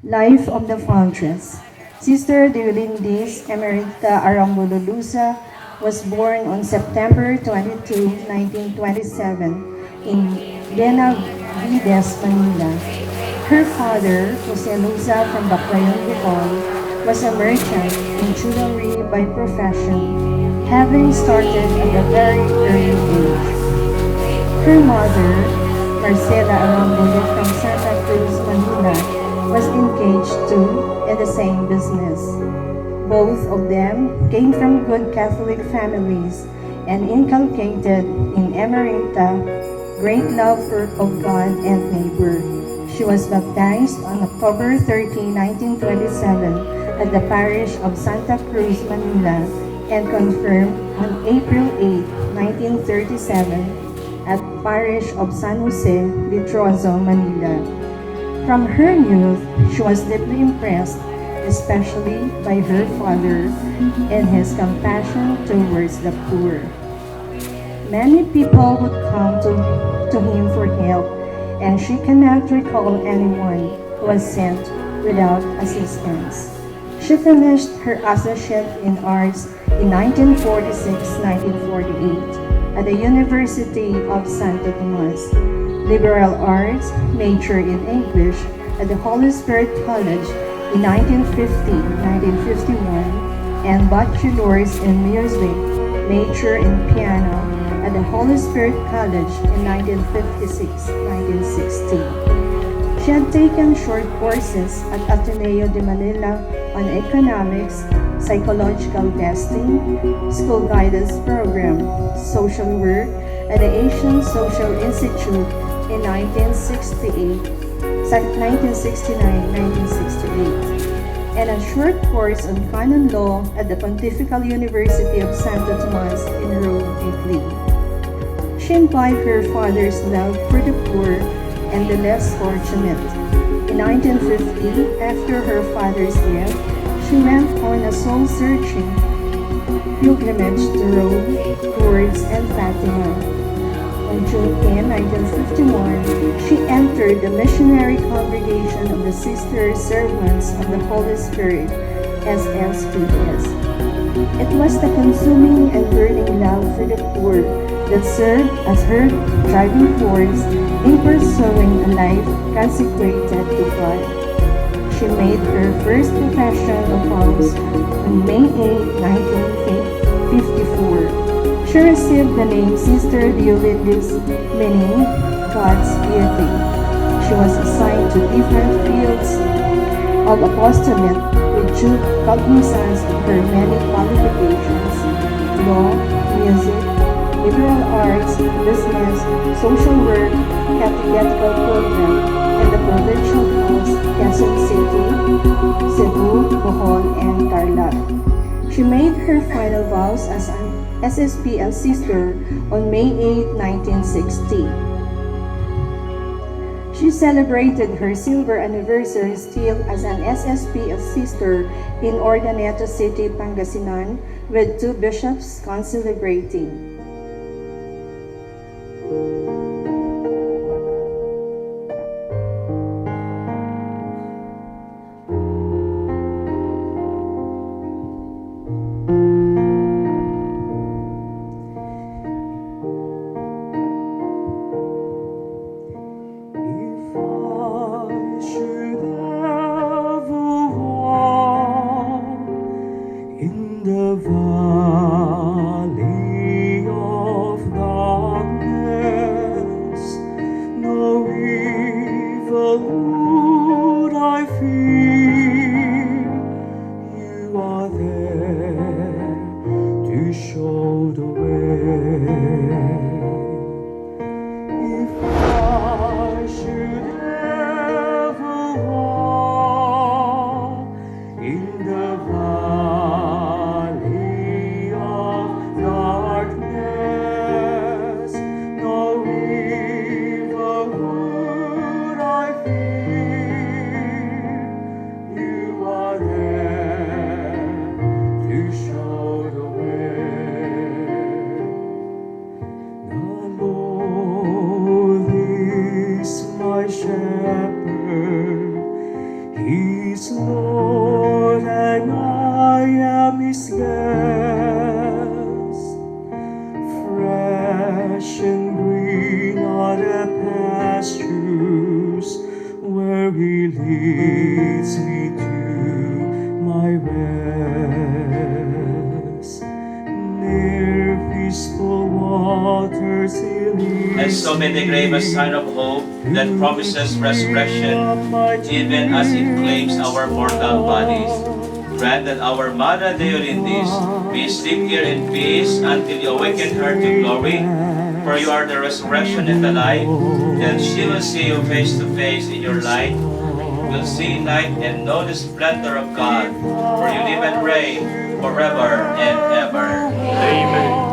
Life of the Foundress. Sister Deolindes Arambulo Luza was born on September 22, 1927 in Benavides, Manila. Her father, Jose Luza from Baclayon, Bicol, was a merchant in jewelry by profession, having started at a very early age. Her mother, Marcela Arambulo from Santa Cruz, Manila, was engaged too in the same business. Both of them came from good Catholic families and inculcated in Emerita great love of God and neighbor. She was baptized on October 13, 1927 at the parish of Santa Cruz, Manila, and confirmed on April 8, 1937 at parish of San Jose, Litrozo, Manila. From her youth, she was deeply impressed, especially by her father and his compassion towards the poor. Many people would come to him for help, and she cannot recall anyone who was sent without assistance. She finished her associate in arts in 1946-1948 at the University of Santo Tomas, liberal arts major in English at the Holy Spirit College in 1950-1951, and bachelor's in music major in piano at the Holy Spirit College in 1956-1960. She had taken short courses at Ateneo de Manila on economics, psychological testing, school guidance program, social work at the Asian Social Institute in 1969-1968, and a short course on canon law at the Pontifical University of Santo Tomas in Rome, Italy. She imbibed her father's love for the poor and the less fortunate. In 1950, after her father's death, she went on a soul-searching pilgrimage to Rome, Lourdes, and Fatima. On June 10, 1951, she entered the missionary congregation of the Sister Servants of the Holy Spirit, SSPS. It was the consuming and burning love for the poor that served as her driving force in pursuing a life consecrated to God. She made her first profession of vows on May 8, 1954. She received the name Sister Deolindes, meaning God's beauty. She was assigned to different fields of apostolate with due cognizance of her many qualifications: law, music, liberal arts, business, social work, catechetical program, and the provincial halls, Quezon City, Cebu, Bohol, and Tarlac. She made her final vows as an SSPL sister on May 8, 1960. She celebrated her silver anniversary still as an SSPL sister in Ordaneta City, Pangasinan, with 2 bishops concelebrating. In the valley He's Lord and I am His guest. Fresh and green are the pastures where He leads me to my rest. Near peaceful waters He leads. And so may the grave a sign of hope that promises resurrection, even as it claims our mortal bodies. Grant that our Mother Deolindes may sleep here in peace until you awaken her to glory, for you are the resurrection and the life. Then she will see you face to face in your light, will see light and know the splendor of God, for you live and reign forever and ever. Amen.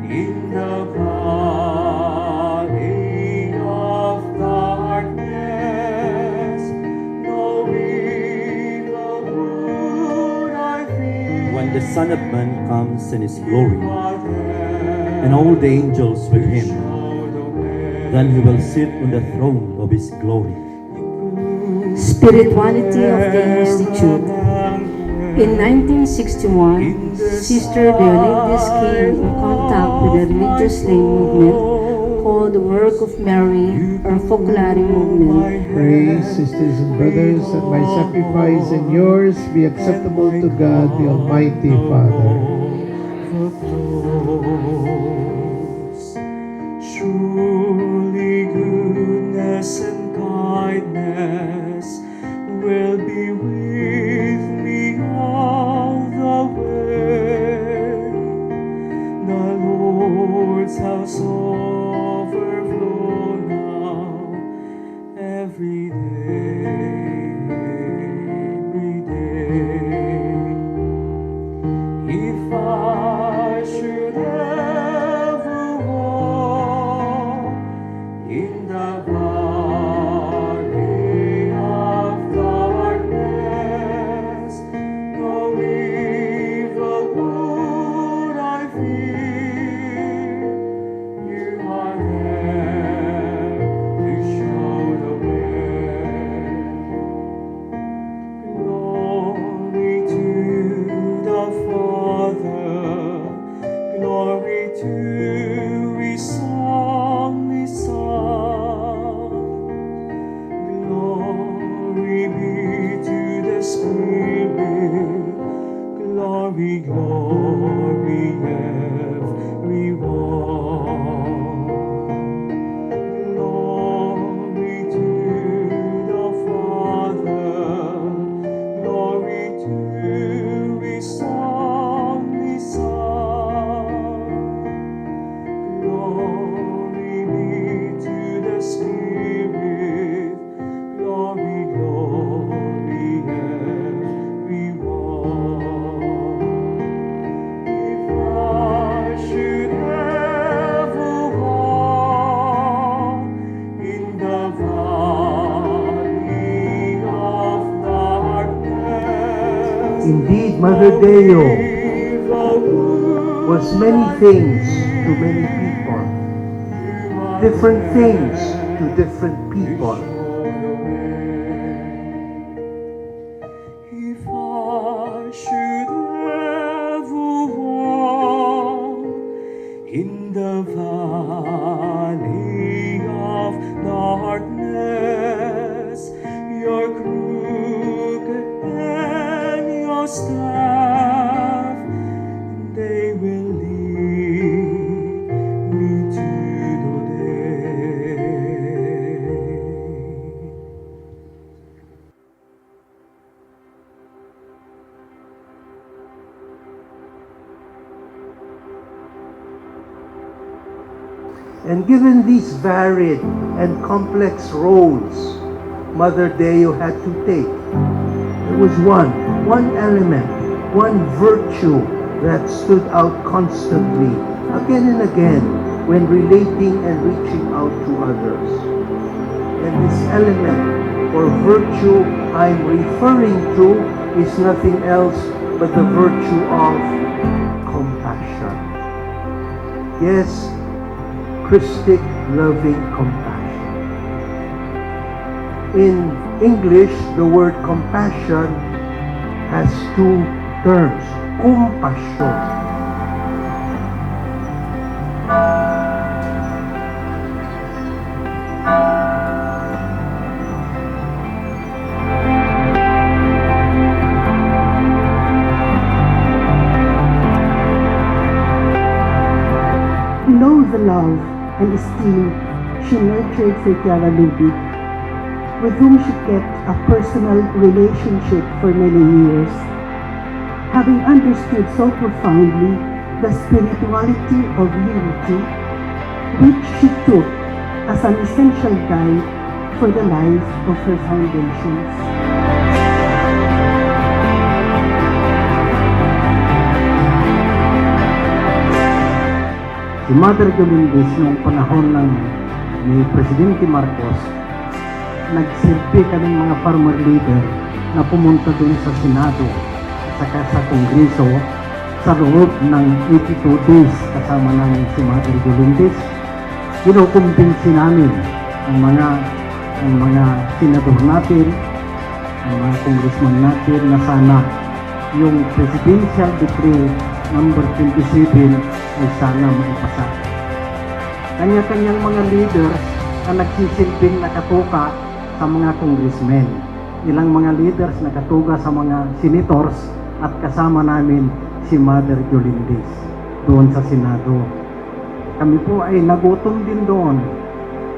In the valley of darkness, no evil would I fear. When the Son of Man comes in His glory, and all the angels with Him, then He will sit on the throne of His glory. Spirituality of the Institute. In 1961, Sister Deolindes came in contact with a religious lay movement called the Work of Mary or Focolare movement. Pray, sisters and brothers, that my sacrifice and yours be acceptable to God, the Almighty Father. Surely goodness and kindness will be with me all the way. The Lord's house overflow now every day. If I should ever walk in the valley of darkness, no evil would I fear. You are there to show the way. Glory to the Father, glory to His only Son. Glory be to the Spirit, glory, glory everyone. Glory to the Father, glory to His only Son. Glory be to the Spirit, glory, glory everyone. If I should ever walk in the valley of darkness, Indeed, Mother Deo evil would was many things to many people, different things to different people. If I should ever walk in the valley of darkness, your crooked and your staff, they will lead me to the day. And given these varied and complex roles Mother Deo had to take, there was one element, one virtue that stood out constantly, again and again, when relating and reaching out to others. And this element or virtue I'm referring to is nothing else but the virtue of compassion. Yes, Christic loving compassion. In English, the word compassion has two terms, compassion. Know the love and esteem she nurtured for Tiara Luby, with whom she kept a personal relationship for many years. Having understood so profoundly the spirituality of unity, which she took as an essential guide for the life of her foundations. Si Mother Deolindes noong panahon ni Presidente Marcos, nagsilbi kaming mga farmer leader na pumunta dun sa Senado saka sa Kongreso sa loob ng 82 days kasama namin si Mother Deolindes. Kinukumbinsi namin ang mga senador natin, ang mga congressman natin na sana yung Presidential Decree number 27 ay sana maipasa. Kanya-kanyang mga leaders na nagsisilbing nakatuka sa mga congressmen. Ilang mga leaders nakatuka sa mga senators at kasama namin si Mother Deolindes doon sa Senado. Kami po ay nagutom din doon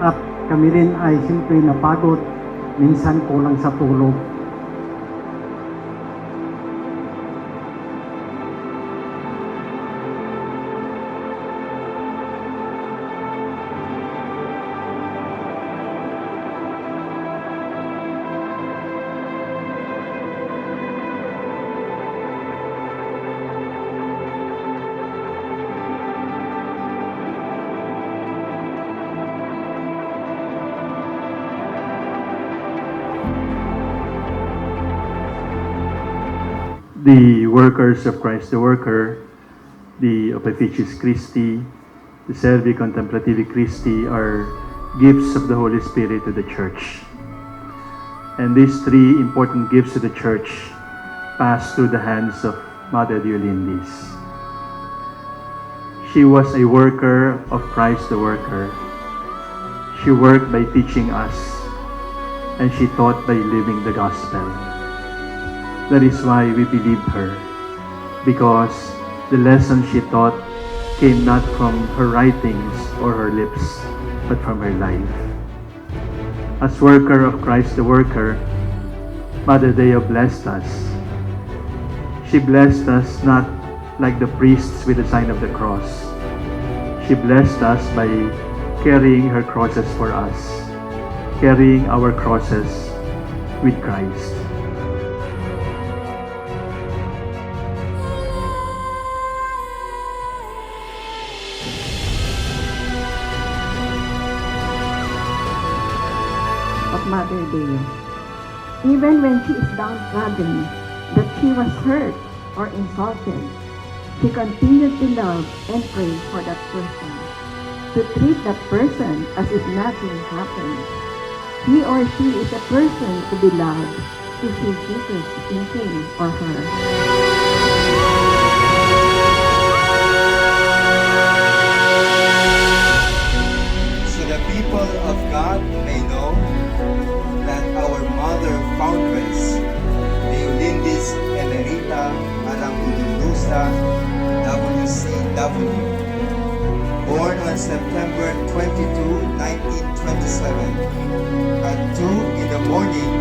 at kami rin ay siyempre napagod, minsan kulang sa tulog. The workers of Christ the Worker, the Opeficiis Christi, the Servi Contemplativi Christi are gifts of the Holy Spirit to the Church. And these three important gifts to the Church passed through the hands of Mother Deolindes. She was a worker of Christ the Worker. She worked by teaching us, and she taught by living the gospel. That is why we believed her, because the lesson she taught came not from her writings or her lips, but from her life. As worker of Christ the Worker, Mother Deo blessed us. She blessed us not like the priests with the sign of the cross. She blessed us by carrying her crosses for us, carrying our crosses with Christ. Mother Deo. Even when she is downtrodden, that she was hurt or insulted, she continued to love and pray for that person, to treat that person as if nothing happened. He or she is a person to be loved, to see Jesus in him or her. So the people of God may know that our mother foundress, Deolindes Arambulo Luza WCW, born on September 22, 1927 at 2 in the morning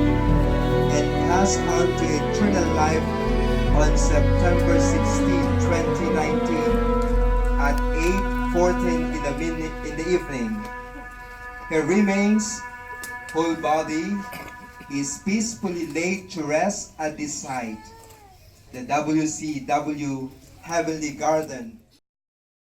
and passed on to eternal life on September 16, 2019 at 8:14 in the evening. Her remains, whole body, is peacefully laid to rest at this site, the WCW Heavenly Garden